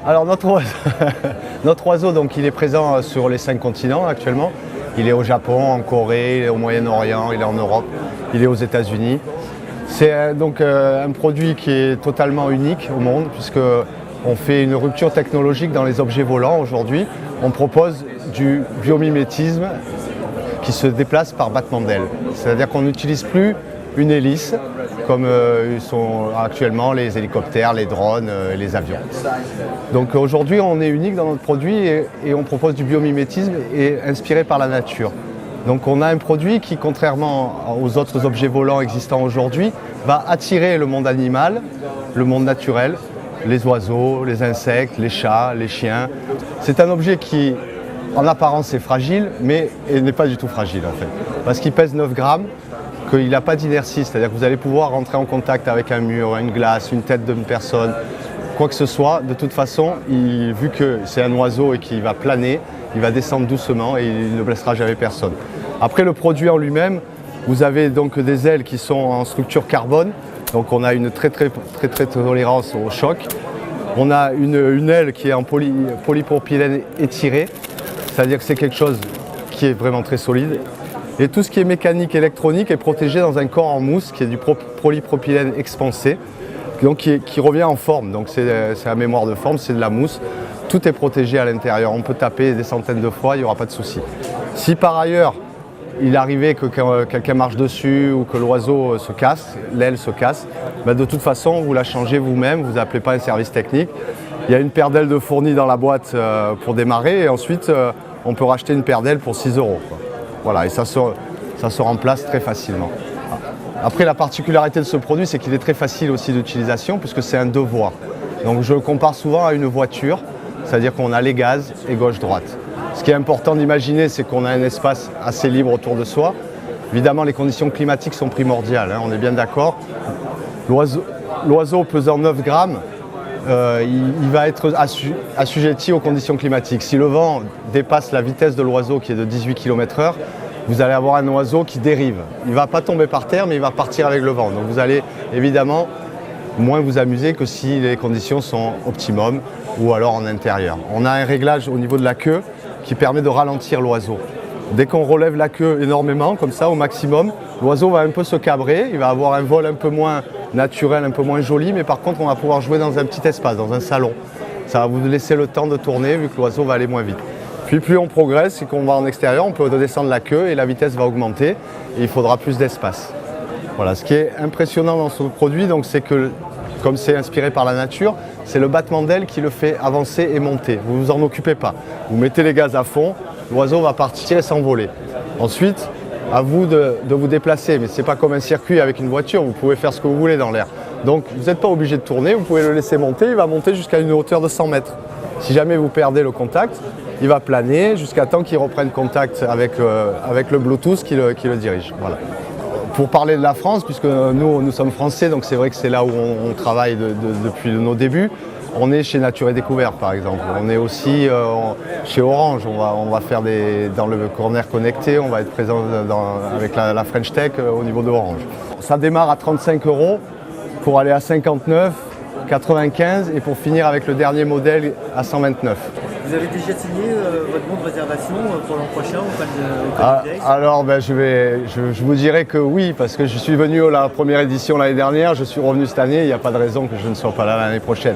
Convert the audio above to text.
Alors notre oiseau donc, il est présent sur les 5 continents actuellement. Il est au Japon, en Corée, il est au Moyen-Orient, il est en Europe, il est aux États-Unis. C'est donc un produit qui est totalement unique au monde puisqu'on fait une rupture technologique dans les objets volants aujourd'hui. On propose du biomimétisme qui se déplace par battement d'aile. C'est-à-dire qu'on n'utilise plus une hélice comme sont actuellement les hélicoptères, les drones et les avions. Donc aujourd'hui on est unique dans notre produit et on propose du biomimétisme et inspiré par la nature. Donc on a un produit qui, contrairement aux autres objets volants existants aujourd'hui, va attirer le monde animal, le monde naturel, les oiseaux, les insectes, les chats, les chiens. C'est un objet qui, en apparence, est fragile, mais n'est pas du tout fragile en fait. Parce qu'il pèse 9 grammes, qu'il n'a pas d'inertie, c'est-à-dire que vous allez pouvoir rentrer en contact avec un mur, une glace, une tête d'une personne, quoi que ce soit. De toute façon, vu que c'est un oiseau et qu'il va planer, il va descendre doucement et il ne blessera jamais personne. Après le produit en lui-même, vous avez donc des ailes qui sont en structure carbone, donc on a une très tolérance au choc. On a une aile qui est en polypropylène étiré, c'est-à-dire que c'est quelque chose qui est vraiment très solide. Et tout ce qui est mécanique électronique est protégé dans un corps en mousse qui est du polypropylène expansé, donc qui revient en forme. Donc c'est la mémoire de forme, c'est de la mousse. Tout est protégé à l'intérieur. On peut taper des centaines de fois, il n'y aura pas de souci. Si par ailleurs il arrivait que quelqu'un marche dessus ou que l'oiseau se casse, l'aile se casse, ben de toute façon vous la changez vous-même, vous n'appelez pas un service technique. Il y a une paire d'ailes de fournie dans la boîte pour démarrer et ensuite on peut racheter une paire d'ailes pour 6 €. Voilà, et ça se remplace très facilement. Après, la particularité de ce produit, c'est qu'il est très facile aussi d'utilisation puisque c'est un 2 voies. Donc je le compare souvent à une voiture, c'est-à-dire qu'on a les gaz et gauche-droite. Ce qui est important d'imaginer, c'est qu'on a un espace assez libre autour de soi. Évidemment, les conditions climatiques sont primordiales, hein, on est bien d'accord. L'oiseau pesant 9 grammes, il va être assujetti aux conditions climatiques. Si le vent dépasse la vitesse de l'oiseau qui est de 18 km/h, vous allez avoir un oiseau qui dérive. Il ne va pas tomber par terre, mais il va partir avec le vent. Donc vous allez évidemment moins vous amuser que si les conditions sont optimum ou alors en intérieur. On a un réglage au niveau de la queue qui permet de ralentir l'oiseau. Dès qu'on relève la queue énormément, comme ça, au maximum, l'oiseau va un peu se cabrer, il va avoir un vol un peu moins naturel, un peu moins joli, mais par contre, on va pouvoir jouer dans un petit espace, dans un salon. Ça va vous laisser le temps de tourner, vu que l'oiseau va aller moins vite. Puis plus on progresse et qu'on va en extérieur, on peut descendre la queue et la vitesse va augmenter et il faudra plus d'espace. Voilà, ce qui est impressionnant dans ce produit, donc, c'est que, comme c'est inspiré par la nature, c'est le battement d'aile qui le fait avancer et monter. Vous ne vous en occupez pas. Vous mettez les gaz à fond, l'oiseau va partir et s'envoler. Ensuite, à vous de vous déplacer, mais ce n'est pas comme un circuit avec une voiture, vous pouvez faire ce que vous voulez dans l'air. Donc vous n'êtes pas obligé de tourner, vous pouvez le laisser monter, il va monter jusqu'à une hauteur de 100 mètres. Si jamais vous perdez le contact, il va planer jusqu'à temps qu'il reprenne contact avec le Bluetooth qui le dirige. Voilà. Pour parler de la France, puisque nous sommes français, donc c'est vrai que c'est là où on travaille depuis nos débuts. On est chez Nature et Découverte par exemple. On est aussi chez Orange. On va faire dans le corner connecté, on va être présent avec la French Tech au niveau d'Orange. Ça démarre à 35 € pour aller à 59, 95 et pour finir avec le dernier modèle à 129. Vous avez déjà signé votre bon de réservation pour l'an prochain au Days ? Alors je vous dirais que oui, parce que je suis venu à la première édition l'année dernière, je suis revenu cette année, il n'y a pas de raison que je ne sois pas là l'année prochaine.